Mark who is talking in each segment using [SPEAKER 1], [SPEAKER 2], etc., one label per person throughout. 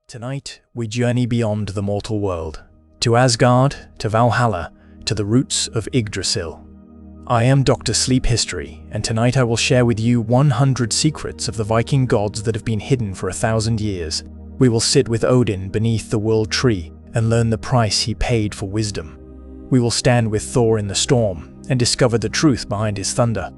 [SPEAKER 1] Tonight, we journey beyond the mortal world, to Asgard, to Valhalla, to the roots of Yggdrasil. I am Dr. Sleep History, and tonight I will share with you 100 secrets of the Viking gods that have been hidden for 1,000 years. We will sit with Odin beneath the world tree and learn the price he paid for wisdom. We will stand with Thor in the storm and discover the truth behind his thunder.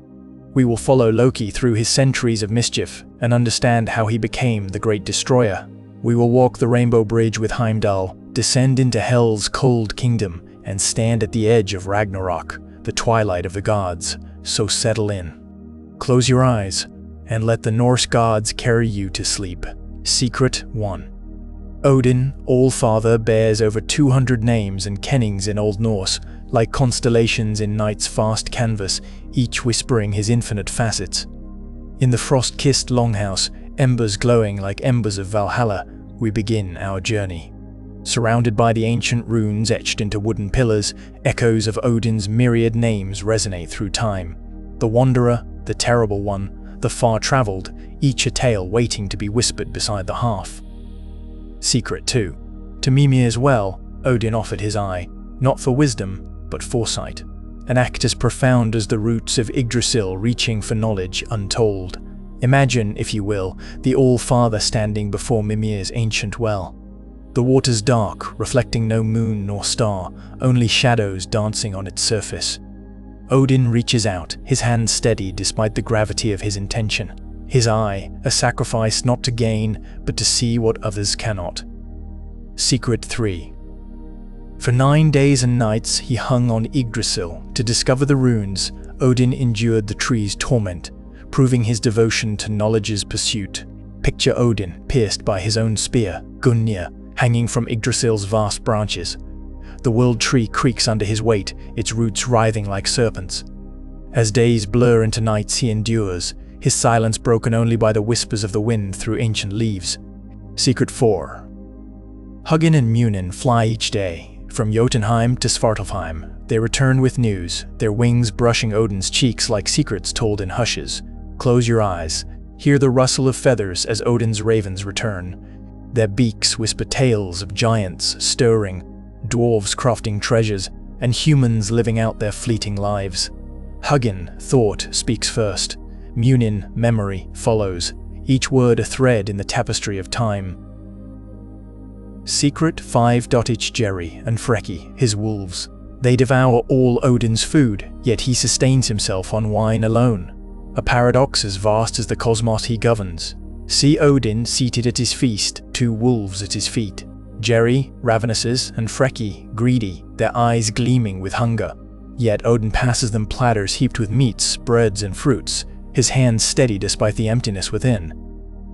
[SPEAKER 1] We will follow Loki through his centuries of mischief and understand how he became the great destroyer. We will walk the Rainbow Bridge with Heimdall, descend into Hell's cold kingdom, and stand at the edge of Ragnarok, the twilight of the gods. So settle in. Close your eyes, and let the Norse gods carry you to sleep. Secret 1. Odin, All-Father, bears over 200 names and kennings in Old Norse, like constellations in night's vast canvas, each whispering his infinite facets. In the frost-kissed longhouse, embers glowing like embers of Valhalla, we begin our journey. Surrounded by the ancient runes etched into wooden pillars, echoes of Odin's myriad names resonate through time. The Wanderer, the Terrible One, the Far-Traveled, each a tale waiting to be whispered beside the hearth. Secret 2. To Mimir's well, Odin offered his eye, not for wisdom, but foresight. An act as profound as the roots of Yggdrasil reaching for knowledge untold. Imagine, if you will, the All-Father standing before Mimir's ancient well. The water's dark, reflecting no moon nor star, only shadows dancing on its surface. Odin reaches out, his hand steady despite the gravity of his intention. His eye, a sacrifice not to gain, but to see what others cannot. Secret 3. For 9 days and nights he hung on Yggdrasil to discover the runes. Odin endured the tree's torment, proving his devotion to knowledge's pursuit. Picture Odin, pierced by his own spear, Gungnir, hanging from Yggdrasil's vast branches. The world tree creaks under his weight, its roots writhing like serpents. As days blur into nights he endures, his silence broken only by the whispers of the wind through ancient leaves. Secret 4. Hugin and Munin fly each day. From Jotunheim to Svartalfheim, they return with news, their wings brushing Odin's cheeks like secrets told in hushes. Close your eyes, hear the rustle of feathers as Odin's ravens return. Their beaks whisper tales of giants stirring, dwarves crafting treasures, and humans living out their fleeting lives. Hugin, thought, speaks first. Munin, memory, follows, each word a thread in the tapestry of time. Secret 5. Jerry and Freki, his wolves. They devour all Odin's food, yet he sustains himself on wine alone. A paradox as vast as the cosmos he governs. See Odin seated at his feast, 2 wolves at his feet. Jerry, ravenous, and Freki, greedy, their eyes gleaming with hunger. Yet Odin passes them platters heaped with meats, breads, and fruits, his hands steady despite the emptiness within.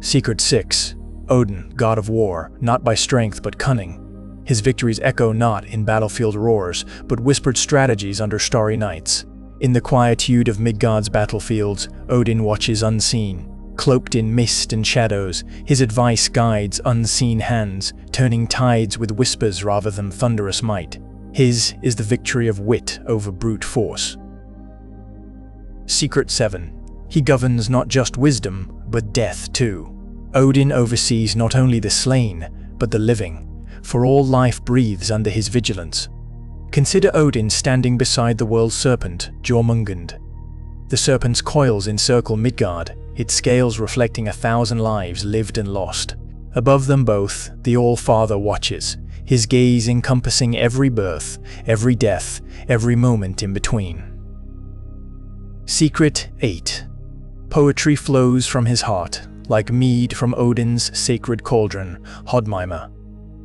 [SPEAKER 1] Secret 6. Odin, god of war, not by strength but cunning. His victories echo not in battlefield roars, but whispered strategies under starry nights. In the quietude of Midgard's battlefields, Odin watches unseen. Cloaked in mist and shadows, his advice guides unseen hands, turning tides with whispers rather than thunderous might. His is the victory of wit over brute force. Secret 7. He governs not just wisdom, but death too. Odin oversees not only the slain, but the living, for all life breathes under his vigilance. Consider Odin standing beside the world serpent, Jormungand. The serpent's coils encircle Midgard, its scales reflecting 1,000 lives lived and lost. Above them both, the All-Father watches, his gaze encompassing every birth, every death, every moment in between. Secret 8. Poetry flows from his heart, like mead from Odin's sacred cauldron, Hodmima.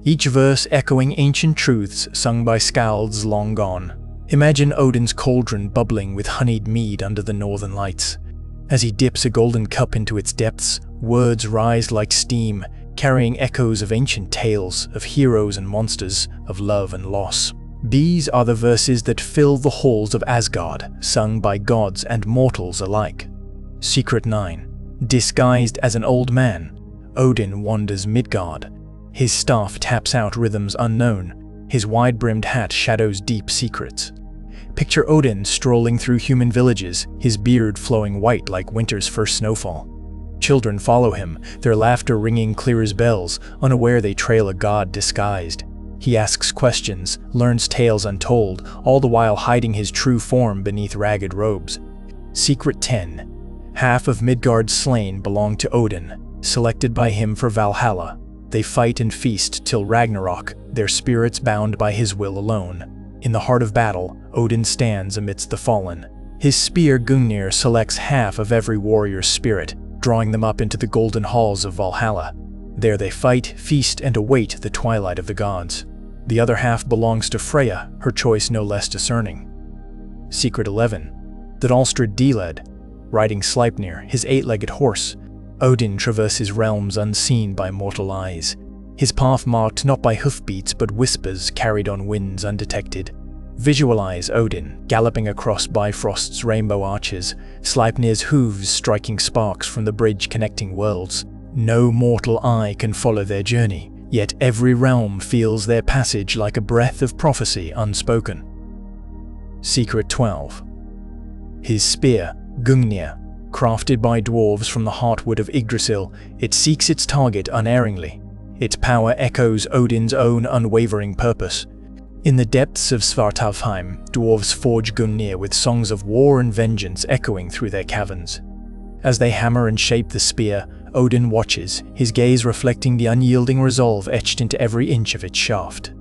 [SPEAKER 1] Each verse echoing ancient truths sung by skalds long gone. Imagine Odin's cauldron bubbling with honeyed mead under the northern lights. As he dips a golden cup into its depths, words rise like steam, carrying echoes of ancient tales, of heroes and monsters, of love and loss. These are the verses that fill the halls of Asgard, sung by gods and mortals alike. Secret 9. Disguised as an old man, Odin wanders Midgard. His staff taps out rhythms unknown. His wide-brimmed hat shadows deep secrets. Picture Odin strolling through human villages, his beard flowing white like winter's first snowfall. Children follow him, their laughter ringing clear as bells, unaware they trail a god disguised. He asks questions, learns tales untold, all the while hiding his true form beneath ragged robes. Secret 10. Half of Midgard's slain belong to Odin, selected by him for Valhalla. They fight and feast till Ragnarok, their spirits bound by his will alone. In the heart of battle, Odin stands amidst the fallen. His spear Gungnir selects half of every warrior's spirit, drawing them up into the golden halls of Valhalla. There they fight, feast, and await the twilight of the gods. The other half belongs to Freya, her choice no less discerning. Secret 11. The Dalstrad Diled. Riding Sleipnir, his 8-legged horse, Odin traverses realms unseen by mortal eyes. His path marked not by hoofbeats but whispers carried on winds undetected. Visualize Odin galloping across Bifrost's rainbow arches, Sleipnir's hooves striking sparks from the bridge connecting worlds. No mortal eye can follow their journey, yet every realm feels their passage like a breath of prophecy unspoken. Secret 12. His spear, Gungnir, crafted by dwarves from the heartwood of Yggdrasil, it seeks its target unerringly. Its power echoes Odin's own unwavering purpose. In the depths of Svartalfheim, dwarves forge Gungnir with songs of war and vengeance echoing through their caverns. As they hammer and shape the spear, Odin watches, his gaze reflecting the unyielding resolve etched into every inch of its shaft.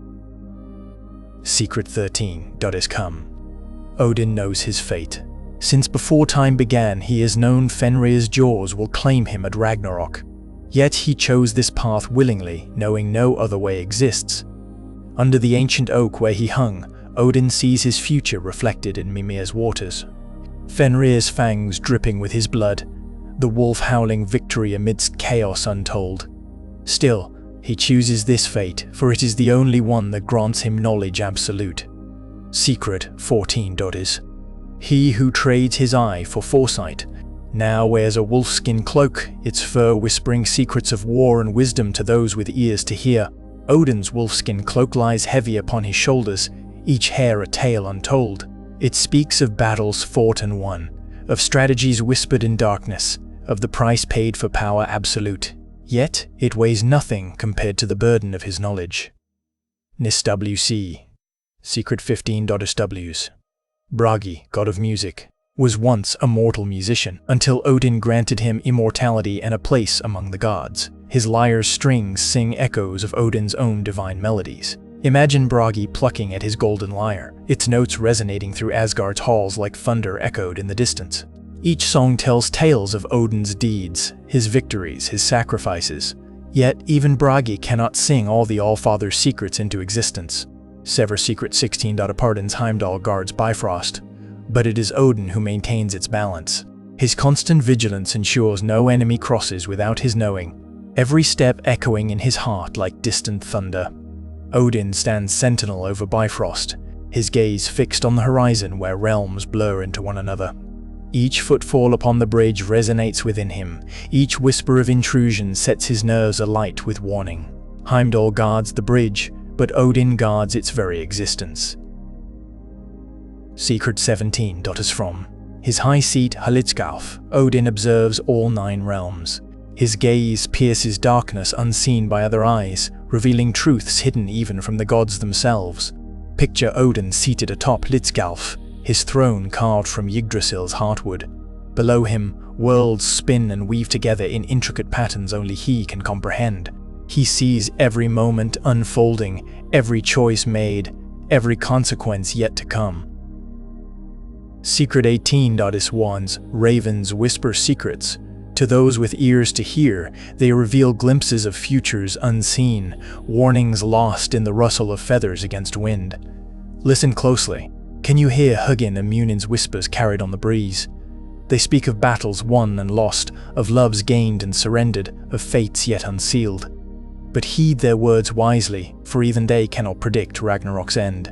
[SPEAKER 1] Secret 13. Is come. Odin knows his fate. Since before time began, he has known Fenrir's jaws will claim him at Ragnarok. Yet he chose this path willingly, knowing no other way exists. Under the ancient oak where he hung, Odin sees his future reflected in Mimir's waters. Fenrir's fangs dripping with his blood, the wolf howling victory amidst chaos untold. Still, he chooses this fate, for it is the only one that grants him knowledge absolute. Secret 14. Is. He who trades his eye for foresight now wears a wolfskin cloak, its fur whispering secrets of war and wisdom to those with ears to hear. Odin's wolfskin cloak lies heavy upon his shoulders, each hair a tale untold. It speaks of battles fought and won, of strategies whispered in darkness, of the price paid for power absolute. Yet it weighs nothing compared to the burden of his knowledge. Nis WC. Secret 15. Ws. Bragi, god of music, was once a mortal musician, until Odin granted him immortality and a place among the gods. His lyre's strings sing echoes of Odin's own divine melodies. Imagine Bragi plucking at his golden lyre, its notes resonating through Asgard's halls like thunder echoed in the distance. Each song tells tales of Odin's deeds, his victories, his sacrifices. Yet even Bragi cannot sing all the Allfather's secrets into existence. Sever Secret 16. Pardon's Heimdall guards Bifrost, but it is Odin who maintains its balance. His constant vigilance ensures no enemy crosses without his knowing, every step echoing in his heart like distant thunder. Odin stands sentinel over Bifrost, his gaze fixed on the horizon where realms blur into one another. Each footfall upon the bridge resonates within him, each whisper of intrusion sets his nerves alight with warning. Heimdall guards the bridge, but Odin guards its very existence. Secret 17. Is from his high seat Hlidskjalf, Odin observes all 9 realms. His gaze pierces darkness unseen by other eyes, revealing truths hidden even from the gods themselves. Picture Odin seated atop Hlidskjalf, his throne carved from Yggdrasil's heartwood. Below him, worlds spin and weave together in intricate patterns only he can comprehend. He sees every moment unfolding, every choice made, every consequence yet to come. Secret 18. Is wands, ravens whisper secrets. To those with ears to hear, they reveal glimpses of futures unseen, warnings lost in the rustle of feathers against wind. Listen closely. Can you hear Hugin and Munin's whispers carried on the breeze? They speak of battles won and lost, of loves gained and surrendered, of fates yet unsealed. But heed their words wisely, for even they cannot predict Ragnarok's end.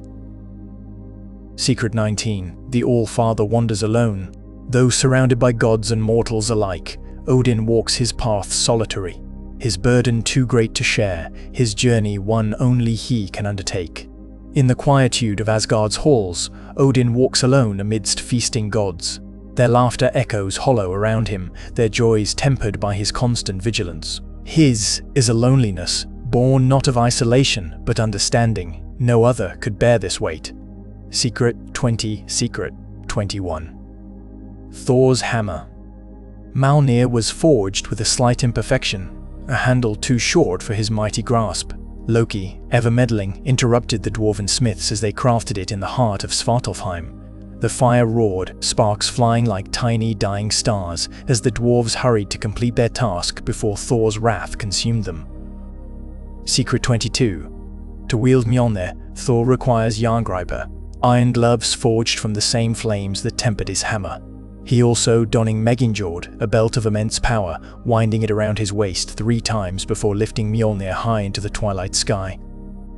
[SPEAKER 1] Secret 19. The All-Father wanders alone. Though surrounded by gods and mortals alike, Odin walks his path solitary, his burden too great to share, his journey one only he can undertake. In the quietude of Asgard's halls, Odin walks alone amidst feasting gods. Their laughter echoes hollow around him, their joys tempered by his constant vigilance. His is a loneliness, born not of isolation, but understanding. No other could bear this weight. Secret 20, Secret 21. Thor's hammer. Mjolnir was forged with a slight imperfection, a handle too short for his mighty grasp. Loki, ever meddling, interrupted the dwarven smiths as they crafted it in the heart of Svartalfheim. The fire roared, sparks flying like tiny dying stars as the dwarves hurried to complete their task before Thor's wrath consumed them. Secret 22. To wield Mjolnir, Thor requires Jarngriper, iron gloves forged from the same flames that tempered his hammer. He also donning Megingjord, a belt of immense power, winding it around his waist 3 times before lifting Mjolnir high into the twilight sky.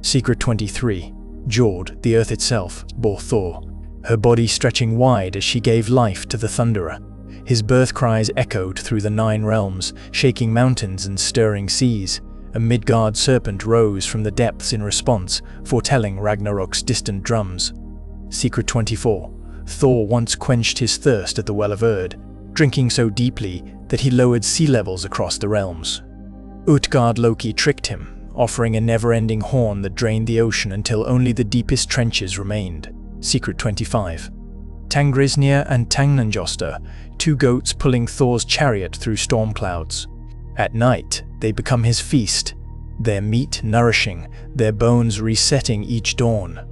[SPEAKER 1] Secret 23. Jord, the earth itself, bore Thor, her body stretching wide as she gave life to the Thunderer. His birth cries echoed through the 9 realms, shaking mountains and stirring seas. A Midgard serpent rose from the depths in response, foretelling Ragnarok's distant drums. Secret 24. Thor once quenched his thirst at the Well of Erd, drinking so deeply that he lowered sea levels across the realms. Utgard Loki tricked him, offering a never-ending horn that drained the ocean until only the deepest trenches remained. Secret 25. Tangrisnir and Tangnanjoster, 2 goats pulling Thor's chariot through storm clouds. At night, they become his feast, their meat nourishing, their bones resetting each dawn.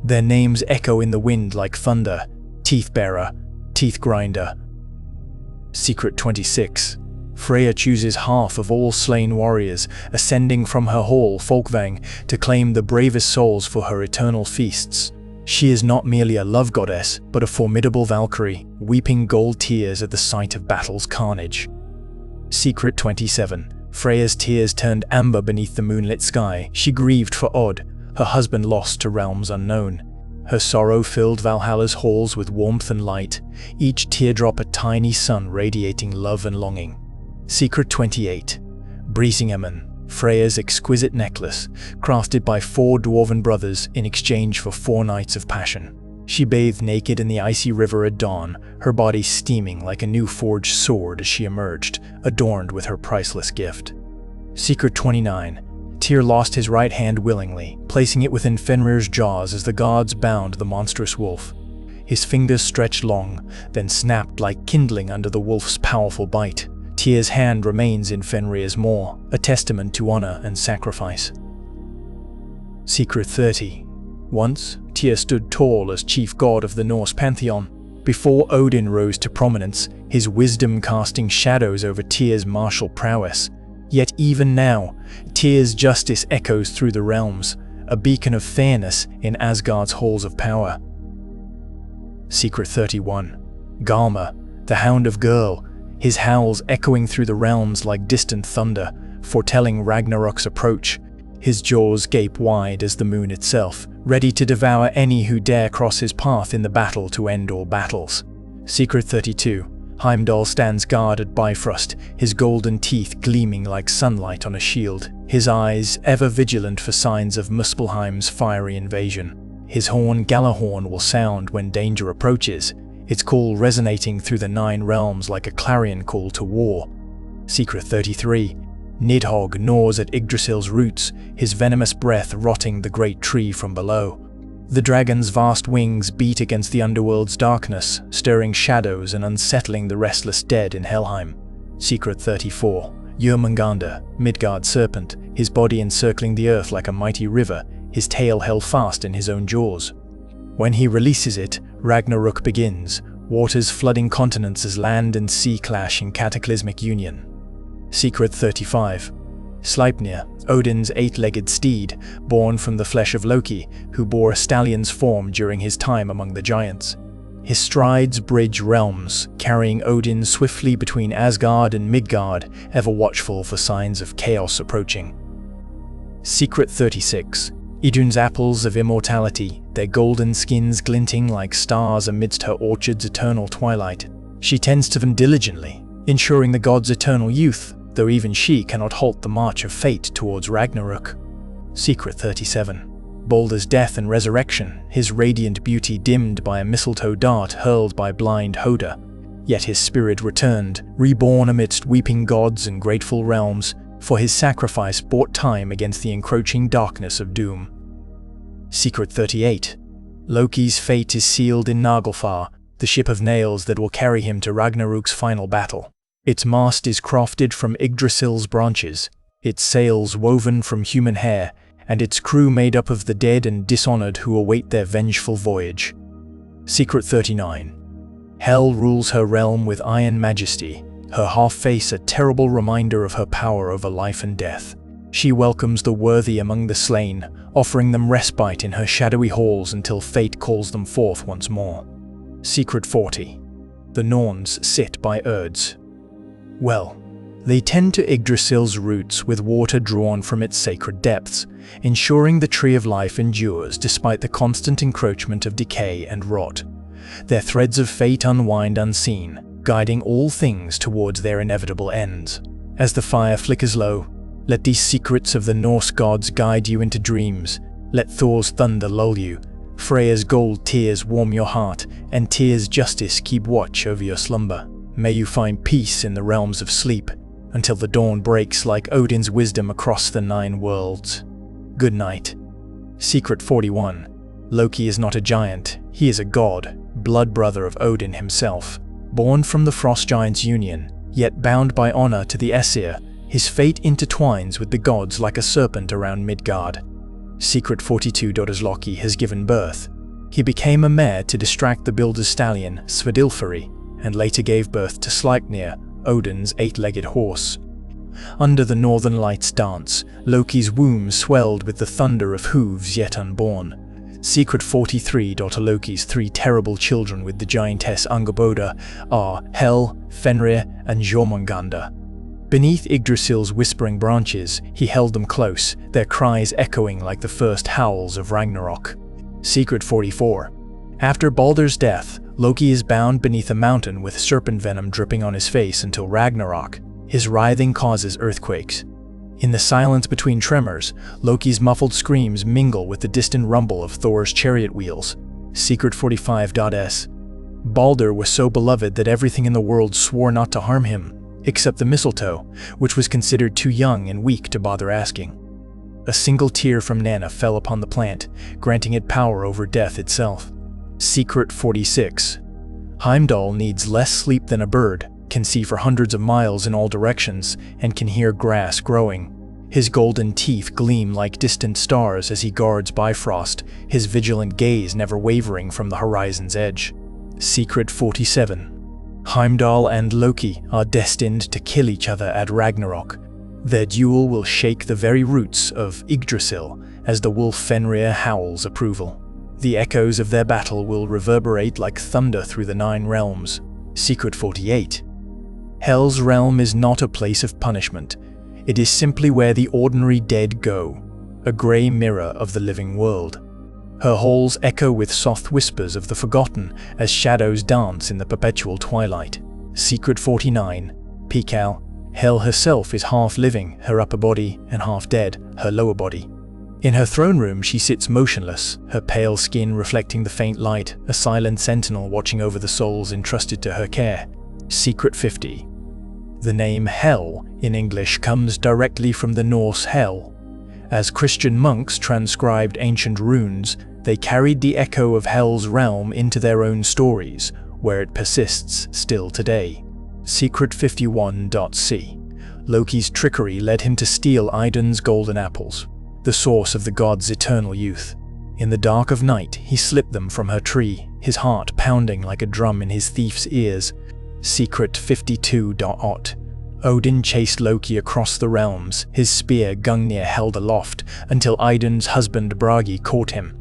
[SPEAKER 1] Their names echo in the wind like thunder: Teeth-bearer, Teeth-grinder. Secret 26. Freya chooses half of all slain warriors, ascending from her hall, Folkvang, to claim the bravest souls for her eternal feasts. She is not merely a love goddess, but a formidable Valkyrie, weeping gold tears at the sight of battle's carnage. Secret 27. Freya's tears turned amber beneath the moonlit sky. She grieved for Odd, her husband lost to realms unknown. Her sorrow filled Valhalla's halls with warmth and light, each teardrop a tiny sun radiating love and longing. Secret 28. Brisingamen, Freya's exquisite necklace, crafted by 4 dwarven brothers in exchange for 4 nights of passion. She bathed naked in the icy river at dawn, her body steaming like a new forged sword as she emerged, adorned with her priceless gift. Secret 29. Tyr lost his right hand willingly, placing it within Fenrir's jaws as the gods bound the monstrous wolf. His fingers stretched long, then snapped like kindling under the wolf's powerful bite. Tyr's hand remains in Fenrir's maw, a testament to honor and sacrifice. Secret 30. Once, Tyr stood tall as chief god of the Norse pantheon. Before Odin rose to prominence, his wisdom casting shadows over Tyr's martial prowess. Yet even now, Tyr's justice echoes through the realms, a beacon of fairness in Asgard's halls of power. Secret 31. Galma, the Hound of Girl, his howls echoing through the realms like distant thunder, foretelling Ragnarok's approach. His jaws gape wide as the moon itself, ready to devour any who dare cross his path in the battle to end all battles. Secret 32. Heimdall stands guard at Bifrost, his golden teeth gleaming like sunlight on a shield, his eyes ever vigilant for signs of Muspelheim's fiery invasion. His horn Gjallarhorn will sound when danger approaches, its call resonating through the 9 realms like a clarion call to war. Secret 33. Nidhogg gnaws at Yggdrasil's roots, his venomous breath rotting the great tree from below. The dragon's vast wings beat against the underworld's darkness, stirring shadows and unsettling the restless dead in Helheim. Secret 34. Jörmungandr, Midgard serpent, his body encircling the earth like a mighty river, his tail held fast in his own jaws. When he releases it, Ragnarok begins, waters flooding continents as land and sea clash in cataclysmic union. Secret 35. Sleipnir, Odin's 8-legged steed, born from the flesh of Loki, who bore a stallion's form during his time among the giants. His strides bridge realms, carrying Odin swiftly between Asgard and Midgard, ever watchful for signs of chaos approaching. Secret 36. Idun's apples of immortality, their golden skins glinting like stars amidst her orchard's eternal twilight. She tends to them diligently, ensuring the god's eternal youth, though even she cannot halt the march of fate towards Ragnarok. Secret 37. Baldur's death and resurrection, his radiant beauty dimmed by a mistletoe dart hurled by blind Hoda. Yet his spirit returned, reborn amidst weeping gods and grateful realms, for his sacrifice bought time against the encroaching darkness of doom. Secret 38. Loki's fate is sealed in Naglfar, the ship of nails that will carry him to Ragnarok's final battle. Its mast is crafted from Yggdrasil's branches, its sails woven from human hair, and its crew made up of the dead and dishonored who await their vengeful voyage. Secret 39. Hel rules her realm with iron majesty, her half-face a terrible reminder of her power over life and death. She welcomes the worthy among the slain, offering them respite in her shadowy halls until fate calls them forth once more. Secret 40. The Norns sit by Urds. Well, they tend to Yggdrasil's roots with water drawn from its sacred depths, ensuring the Tree of Life endures despite the constant encroachment of decay and rot. Their threads of fate unwind unseen, guiding all things towards their inevitable ends. As the fire flickers low, let these secrets of the Norse gods guide you into dreams. Let Thor's thunder lull you, Freya's gold tears warm your heart, and Tyr's justice keep watch over your slumber. May you find peace in the realms of sleep, until the dawn breaks like Odin's wisdom across the 9 worlds. Good night. Secret 41. Loki is not a giant, he is a god, blood brother of Odin himself. Born from the Frost Giants' union, yet bound by honor to the Aesir, his fate intertwines with the gods like a serpent around Midgard. Secret 42. As Loki has given birth, he became a mare to distract the builder's stallion, Svadilfari, and later gave birth to Sleipnir, Odin's 8-legged horse. Under the northern lights dance, Loki's womb swelled with the thunder of hooves yet unborn. Secret 43. Loki's 3 terrible children with the giantess Angerboda are Hel, Fenrir, and Jormungandr. Beneath Yggdrasil's whispering branches, he held them close, their cries echoing like the first howls of Ragnarok. Secret 44. After Baldur's death, Loki is bound beneath a mountain with serpent venom dripping on his face until Ragnarok. His writhing causes earthquakes. In the silence between tremors, Loki's muffled screams mingle with the distant rumble of Thor's chariot wheels. Secret 45.s. Baldur was so beloved that everything in the world swore not to harm him, except the mistletoe, which was considered too young and weak to bother asking. A single tear from Nanna fell upon the plant, granting it power over death itself. Secret 46. Heimdall needs less sleep than a bird, can see for hundreds of miles in all directions, and can hear grass growing. His golden teeth gleam like distant stars as he guards Bifrost, his vigilant gaze never wavering from the horizon's edge. Secret 47. Heimdall and Loki are destined to kill each other at Ragnarok. Their duel will shake the very roots of Yggdrasil as the wolf Fenrir howls approval. The echoes of their battle will reverberate like thunder through the 9 realms. Secret 48. Hel's realm is not a place of punishment. It is simply where the ordinary dead go, a grey mirror of the living world. Her halls echo with soft whispers of the forgotten as shadows dance in the perpetual twilight. Secret 49. Pikal. Hel herself is half living, her upper body, and half dead, her lower body. In her throne room she sits motionless, her pale skin reflecting the faint light, a silent sentinel watching over the souls entrusted to her care. Secret 50. The name Hel in English comes directly from the Norse Hel. As Christian monks transcribed ancient runes, they carried the echo of Hel's realm into their own stories, where it persists still today. Secret 51.c. Loki's trickery led him to steal Idun's golden apples, the source of the god's eternal youth. In the dark of night, he slipped them from her tree, his heart pounding like a drum in his thief's ears. Secret 52.ot. Odin chased Loki across the realms, his spear Gungnir held aloft, until Idun's husband Bragi caught him.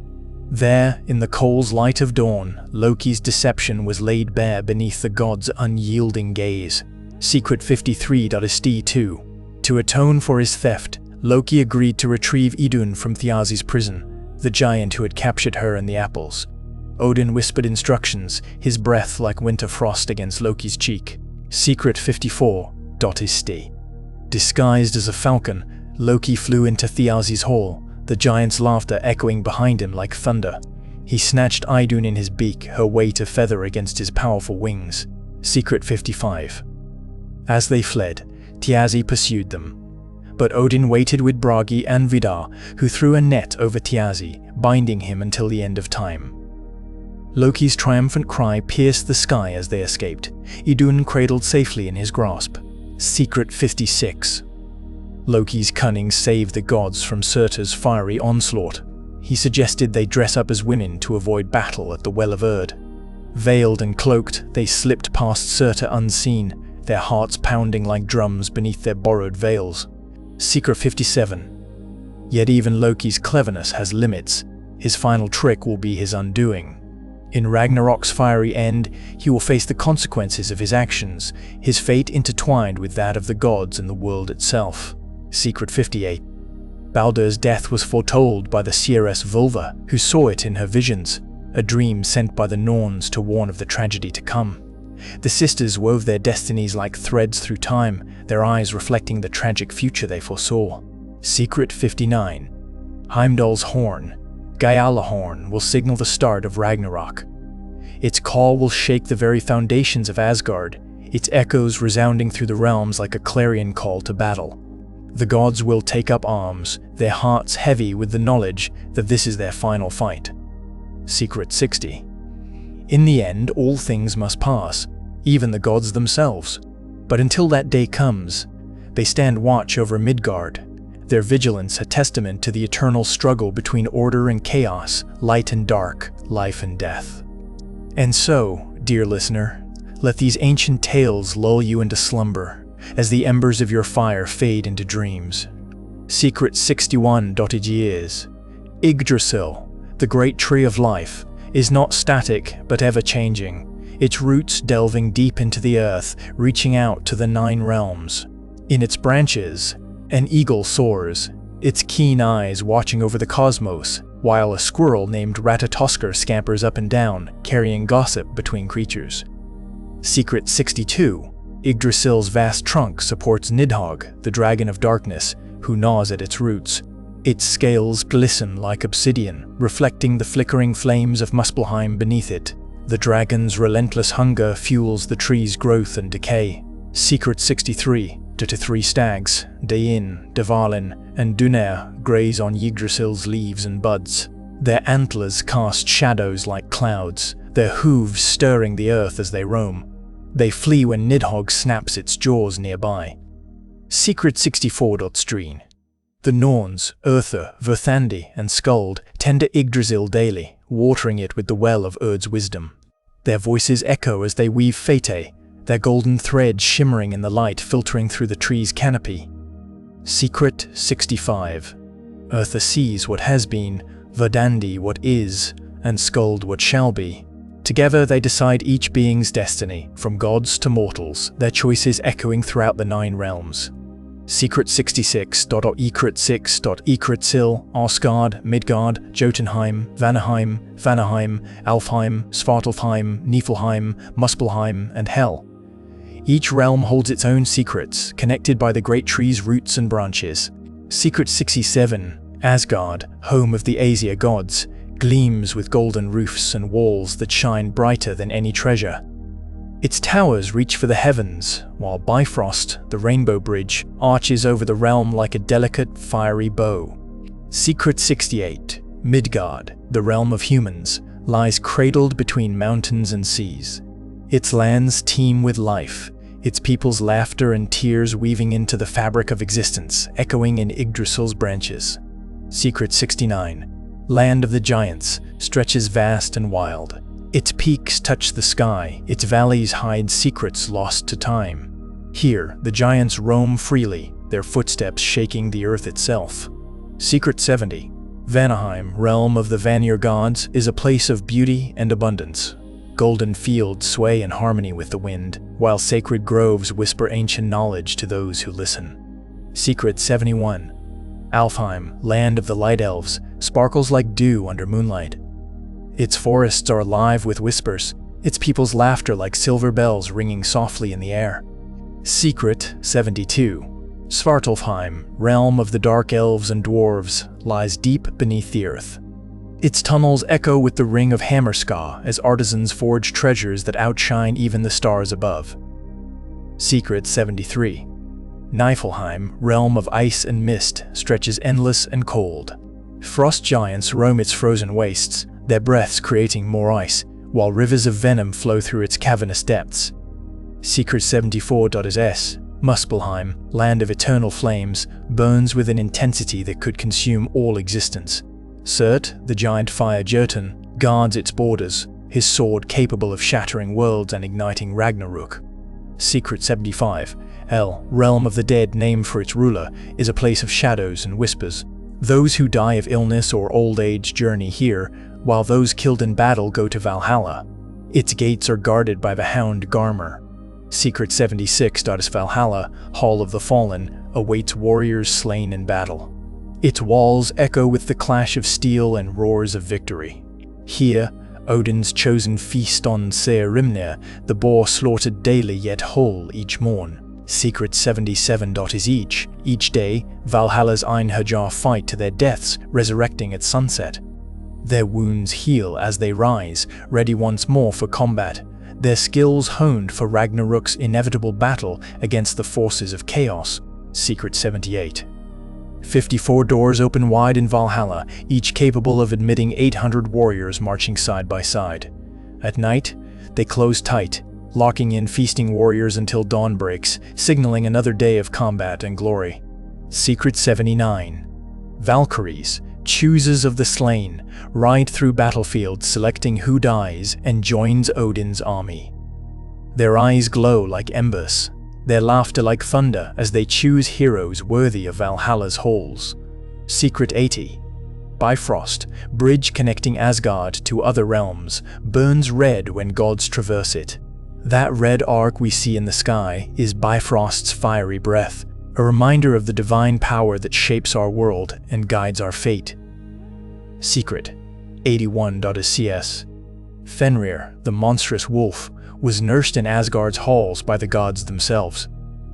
[SPEAKER 1] There, in the coals light of dawn, Loki's deception was laid bare beneath the god's unyielding gaze. Secret 53.st2. To atone for his theft, Loki agreed to retrieve Idun from Thiazi's prison, the giant who had captured her and the apples. Odin whispered instructions, his breath like winter frost against Loki's cheek. Secret 54.st. Disguised as a falcon, Loki flew into Thiazi's hall, the giant's laughter echoing behind him like thunder. He snatched Idun in his beak, her weight a feather against his powerful wings. Secret 55. As they fled, Thiazi pursued them. But Odin waited with Bragi and Vidar, who threw a net over Thiazi, binding him until the end of time. Loki's triumphant cry pierced the sky as they escaped, Idun cradled safely in his grasp. Secret 56. Loki's cunning saved the gods from Surtur's fiery onslaught. He suggested they dress up as women to avoid battle at the Well of Erd. Veiled and cloaked, they slipped past Surtur unseen, their hearts pounding like drums beneath their borrowed veils. Secret 57. Yet even Loki's cleverness has limits. His final trick will be his undoing. In Ragnarok's fiery end, he will face the consequences of his actions, his fate intertwined with that of the gods and the world itself. Secret 58. Baldur's death was foretold by the seeress Völva, who saw it in her visions, a dream sent by the Norns to warn of the tragedy to come. The sisters wove their destinies like threads through time, their eyes reflecting the tragic future they foresaw. Secret 59. Heimdall's horn, Gjallarhorn, will signal the start of Ragnarok. Its call will shake the very foundations of Asgard, its echoes resounding through the realms like a clarion call to battle. The gods will take up arms, their hearts heavy with the knowledge that this is their final fight. Secret 60. In the end, all things must pass, even the gods themselves. But until that day comes, they stand watch over Midgard, their vigilance a testament to the eternal struggle between order and chaos, light and dark, life and death. And so, dear listener, let these ancient tales lull you into slumber, as the embers of your fire fade into dreams. Secret 61. Is Yggdrasil, the great tree of life, is not static but ever-changing, its roots delving deep into the earth, reaching out to the 9 realms. In its branches, an eagle soars, its keen eyes watching over the cosmos, while a squirrel named Ratatoskr scampers up and down, carrying gossip between creatures. Secret 62. Yggdrasil's vast trunk supports Nidhogg, the dragon of darkness, who gnaws at its roots. Its scales glisten like obsidian, reflecting the flickering flames of Muspelheim beneath it. The dragon's relentless hunger fuels the tree's growth and decay. Secret 63. 3 stags, Dain, Dvalin, and Duneyr graze on Yggdrasil's leaves and buds. Their antlers cast shadows like clouds, their hooves stirring the earth as they roam. They flee when Nidhogg snaps its jaws nearby. Secret 64. Streen. The Norns, Urther, Verthandi, and Skuld tend to Yggdrasil daily, watering it with the well of Erd's wisdom. Their voices echo as they weave Fate, their golden thread shimmering in the light filtering through the tree's canopy. Secret 65. Urther sees what has been, Verdandi what is, and Skuld what shall be. Together they decide each being's destiny, from gods to mortals, their choices echoing throughout the 9 realms. Secret 66. Ekrit 6. Yggdrasil, Asgard, Midgard, Jotunheim, Vanaheim, Alfheim, Svartalfheim, Niflheim, Muspelheim, and Hel. Each realm holds its own secrets, connected by the great tree's roots and branches. Secret 67. Asgard, home of the Aesir gods, gleams with golden roofs and walls that shine brighter than any treasure. Its towers reach for the heavens, while Bifrost, the rainbow bridge, arches over the realm like a delicate, fiery bow. Secret 68. Midgard, the realm of humans, lies cradled between mountains and seas. Its lands teem with life, its people's laughter and tears weaving into the fabric of existence, echoing in Yggdrasil's branches. Secret 69. Land of the giants, stretches vast and wild. Its peaks touch the sky, its valleys hide secrets lost to time. Here, the giants roam freely, their footsteps shaking the earth itself. Secret 70. Vanaheim, realm of the Vanir gods, is a place of beauty and abundance. Golden fields sway in harmony with the wind, while sacred groves whisper ancient knowledge to those who listen. Secret 71. Alfheim, land of the light elves, sparkles like dew under moonlight. Its forests are alive with whispers, its people's laughter like silver bells ringing softly in the air. Secret 72. Svartalfheim, realm of the dark elves and dwarves, lies deep beneath the earth. Its tunnels echo with the ring of Hammerska as artisans forge treasures that outshine even the stars above. Secret 73. Niflheim, realm of ice and mist, stretches endless and cold. Frost giants roam its frozen wastes, their breaths creating more ice, while rivers of venom flow through its cavernous depths. Secret 74.s. Muspelheim, land of eternal flames, burns with an intensity that could consume all existence. Surt, the giant fire Jotun, guards its borders, his sword capable of shattering worlds and igniting Ragnarok. Secret 75. Hel, realm of the dead named for its ruler, is a place of shadows and whispers. Those who die of illness or old age journey here, while those killed in battle go to Valhalla. Its gates are guarded by the hound Garmr. Secret 76. Valhalla, Hall of the Fallen, awaits warriors slain in battle. Its walls echo with the clash of steel and roars of victory. Here, Odin's chosen feast on Serimnir, the boar slaughtered daily yet whole each morn. Secret 77. Is each day, Valhalla's Einherjar fight to their deaths, resurrecting at sunset. Their wounds heal as they rise, ready once more for combat, their skills honed for Ragnarok's inevitable battle against the forces of chaos. Secret 78. 54 doors open wide in Valhalla, each capable of admitting 800 warriors marching side by side. At night, they close tight, locking in feasting warriors until dawn breaks, signaling another day of combat and glory. Secret 79. Valkyries, choosers of the slain, ride through battlefields selecting who dies and joins Odin's army. Their eyes glow like embers, their laughter like thunder as they choose heroes worthy of Valhalla's halls. Secret 80. Bifrost, bridge connecting Asgard to other realms, burns red when gods traverse it. That red arc we see in the sky is Bifrost's fiery breath, a reminder of the divine power that shapes our world and guides our fate. Secret 81.cs. Fenrir, the monstrous wolf, was nursed in Asgard's halls by the gods themselves.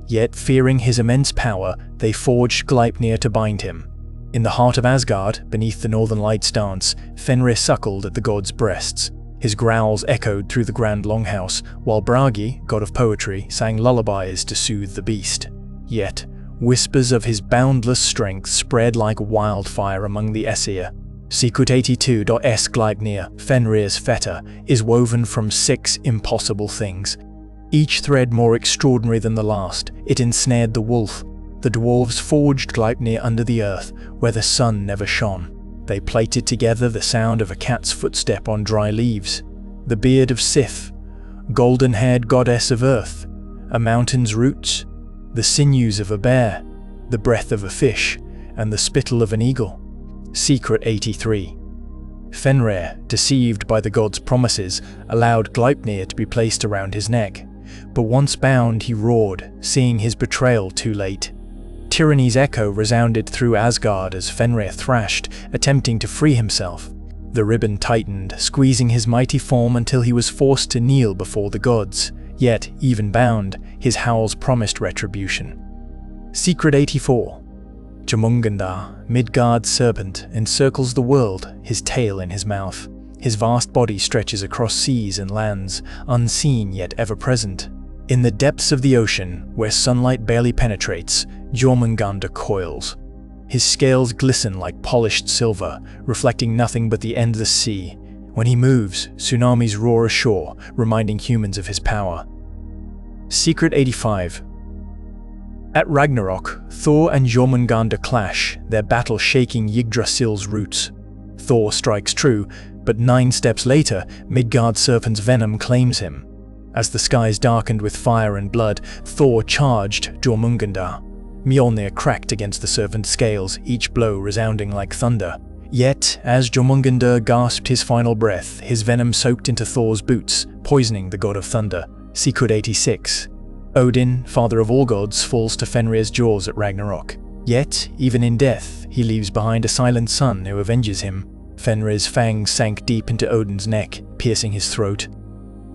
[SPEAKER 1] Yet, fearing his immense power, they forged Gleipnir to bind him. In the heart of Asgard, beneath the Northern Lights dance, Fenrir suckled at the god's breasts. His growls echoed through the Grand Longhouse, while Bragi, god of poetry, sang lullabies to soothe the beast. Yet, whispers of his boundless strength spread like wildfire among the Aesir. Secret 82.s. Gleipnir, Fenrir's fetter, is woven from 6 impossible things. Each thread more extraordinary than the last. It ensnared the wolf. The dwarves forged Gleipnir under the earth, where the sun never shone. They plaited together the sound of a cat's footstep on dry leaves, the beard of Sif, golden-haired goddess of earth, a mountain's roots, the sinews of a bear, the breath of a fish, and the spittle of an eagle. Secret 83. Fenrir, deceived by the god's promises, allowed Gleipnir to be placed around his neck. But once bound, he roared, seeing his betrayal too late. Tyranny's echo resounded through Asgard as Fenrir thrashed, attempting to free himself. The ribbon tightened, squeezing his mighty form until he was forced to kneel before the gods. Yet, even bound, his howls promised retribution. Secret 84. Jormungandr, Midgard's serpent, encircles the world, his tail in his mouth. His vast body stretches across seas and lands, unseen yet ever present. In the depths of the ocean, where sunlight barely penetrates, Jormungandr coils. His scales glisten like polished silver, reflecting nothing but the endless sea. When he moves, tsunamis roar ashore, reminding humans of his power. Secret 85. At Ragnarok, Thor and Jormungandr clash, their battle shaking Yggdrasil's roots. Thor strikes true, but 9 steps later, Midgard's serpent's venom claims him. As the skies darkened with fire and blood, Thor charged Jormungandr. Mjolnir cracked against the serpent's scales, each blow resounding like thunder. Yet, as Jormungandr gasped his final breath, his venom soaked into Thor's boots, poisoning the god of thunder. Secret 86. Odin, father of all gods, falls to Fenrir's jaws at Ragnarok. Yet, even in death, he leaves behind a silent son who avenges him. Fenrir's fangs sank deep into Odin's neck, piercing his throat.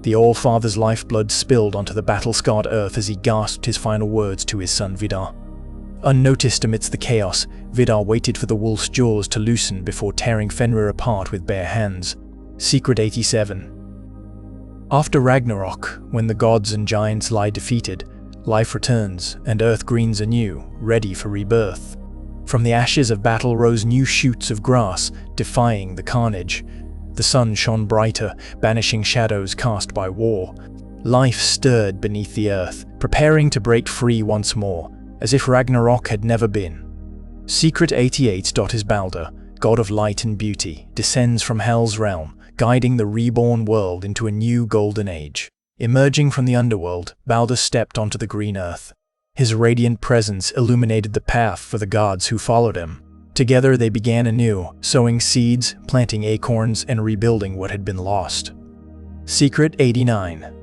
[SPEAKER 1] The All-Father's lifeblood spilled onto the battle-scarred earth as he gasped his final words to his son Vidar. Unnoticed amidst the chaos, Vidar waited for the wolf's jaws to loosen before tearing Fenrir apart with bare hands. Secret 87. After Ragnarok, when the gods and giants lie defeated, life returns and Earth greens anew, ready for rebirth. From the ashes of battle rose new shoots of grass, defying the carnage. The sun shone brighter, banishing shadows cast by war. Life stirred beneath the earth, preparing to break free once more, as if Ragnarok had never been. Secret 88. Is Balder, god of light and beauty, descends from Hell's realm, guiding the reborn world into a new golden age. Emerging from the underworld, Balder stepped onto the green earth. His radiant presence illuminated the path for the gods who followed him. Together they began anew, sowing seeds, planting acorns, and rebuilding what had been lost. Secret 89.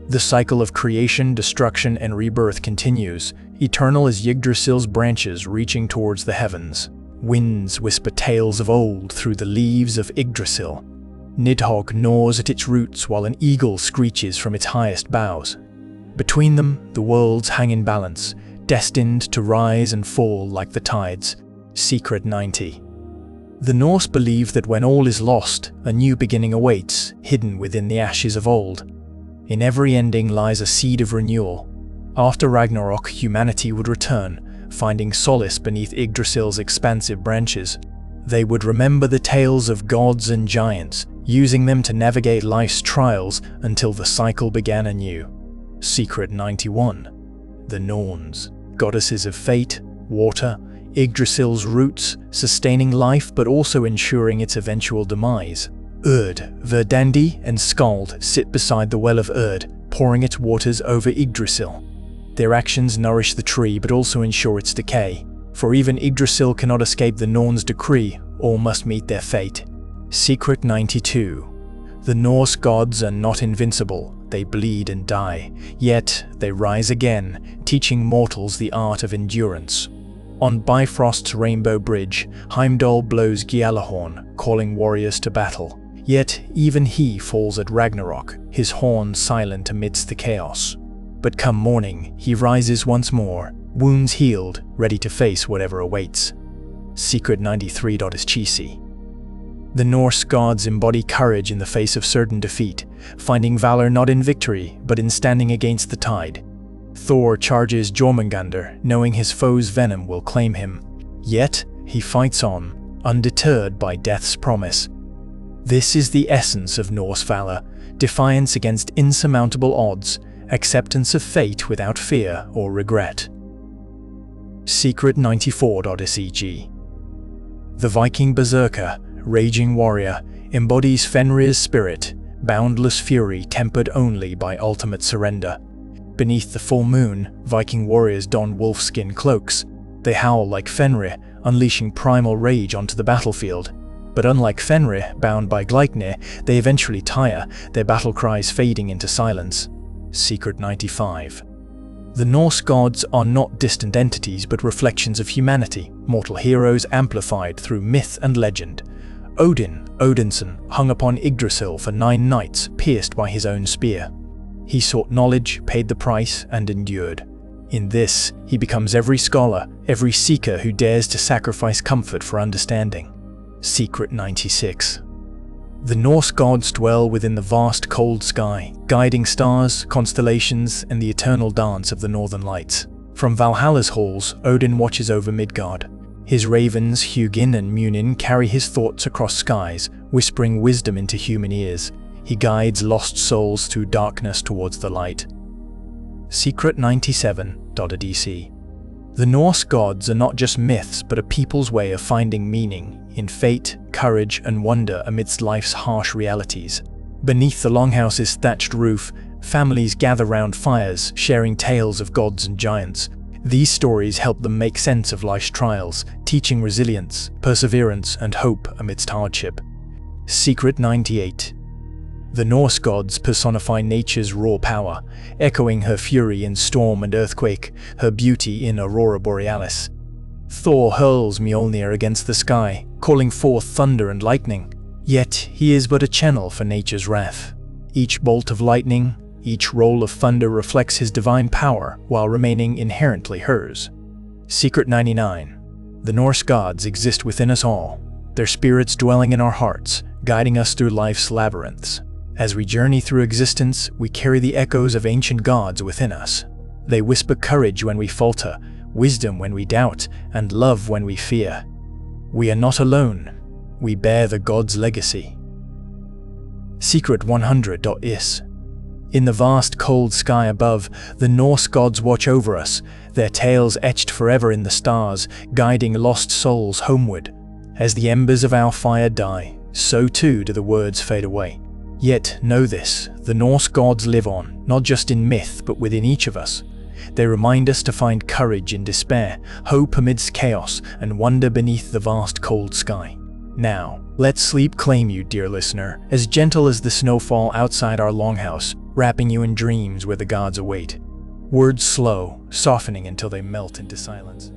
[SPEAKER 1] The cycle of creation, destruction, and rebirth continues, eternal as Yggdrasil's branches reaching towards the heavens. Winds whisper tales of old through the leaves of Yggdrasil. Nidhogg gnaws at its roots while an eagle screeches from its highest boughs. Between them, the worlds hang in balance, destined to rise and fall like the tides. Secret 90. The Norse believe that when all is lost, a new beginning awaits, hidden within the ashes of old. In every ending lies a seed of renewal. After Ragnarok, humanity would return, finding solace beneath Yggdrasil's expansive branches. They would remember the tales of gods and giants, using them to navigate life's trials until the cycle began anew. Secret 91. The Norns, goddesses of fate, water, Yggdrasil's roots, sustaining life but also ensuring its eventual demise. Urd, Verdandi, and Skald sit beside the well of Urd, pouring its waters over Yggdrasil. Their actions nourish the tree but also ensure its decay, for even Yggdrasil cannot escape the Norns' decree, all must meet their fate. Secret 92. The Norse gods are not invincible, they bleed and die, yet they rise again, teaching mortals the art of endurance. On Bifrost's rainbow bridge, Heimdall blows Gjallarhorn, calling warriors to battle. Yet even he falls at Ragnarok, his horn silent amidst the chaos. But come morning, he rises once more, wounds healed, ready to face whatever awaits. Secret 93. Is Chisi. The Norse gods embody courage in the face of certain defeat, finding valor not in victory, but in standing against the tide. Thor charges Jormungandr, knowing his foe's venom will claim him. Yet, he fights on, undeterred by death's promise. This is the essence of Norse valor, defiance against insurmountable odds, acceptance of fate without fear or regret. Secret 94. E.g. The Viking berserker, raging warrior, embodies Fenrir's spirit, boundless fury tempered only by ultimate surrender. Beneath the full moon, Viking warriors don wolfskin cloaks. They howl like Fenrir, unleashing primal rage onto the battlefield. But unlike Fenrir, bound by Gleipnir, they eventually tire, their battle cries fading into silence. Secret 95. The Norse gods are not distant entities but reflections of humanity, mortal heroes amplified through myth and legend. Odin, Odinson, hung upon Yggdrasil for 9 nights, pierced by his own spear. He sought knowledge, paid the price, and endured. In this, he becomes every scholar, every seeker who dares to sacrifice comfort for understanding. Secret 96. The Norse gods dwell within the vast cold sky, guiding stars, constellations, and the eternal dance of the northern lights. From Valhalla's halls, Odin watches over Midgard. His ravens, Hugin and Munin, carry his thoughts across skies, whispering wisdom into human ears. He guides lost souls through darkness towards the light. Secret 97. DC. The Norse gods are not just myths but a people's way of finding meaning in fate, courage, and wonder amidst life's harsh realities. Beneath the longhouse's thatched roof, families gather round fires, sharing tales of gods and giants. These stories help them make sense of life's trials, teaching resilience, perseverance, and hope amidst hardship. Secret 98. The Norse gods personify nature's raw power, echoing her fury in storm and earthquake, her beauty in aurora borealis. Thor hurls Mjolnir against the sky, calling forth thunder and lightning. Yet he is but a channel for nature's wrath. Each bolt of lightning, each roll of thunder reflects his divine power while remaining inherently hers. Secret 99. The Norse gods exist within us all, their spirits dwelling in our hearts, guiding us through life's labyrinths. As we journey through existence, we carry the echoes of ancient gods within us. They whisper courage when we falter, wisdom when we doubt, and love when we fear. We are not alone. We bear the gods' legacy. Secret 100.is. In the vast cold sky above, the Norse gods watch over us, their tales etched forever in the stars, guiding lost souls homeward. As the embers of our fire die, so too do the words fade away. Yet know this, the Norse gods live on, not just in myth but within each of us. They remind us to find courage in despair, hope amidst chaos, and wonder beneath the vast cold sky. Now, let sleep claim you, dear listener, as gentle as the snowfall outside our longhouse, wrapping you in dreams where the gods await. Words slow, softening until they melt into silence.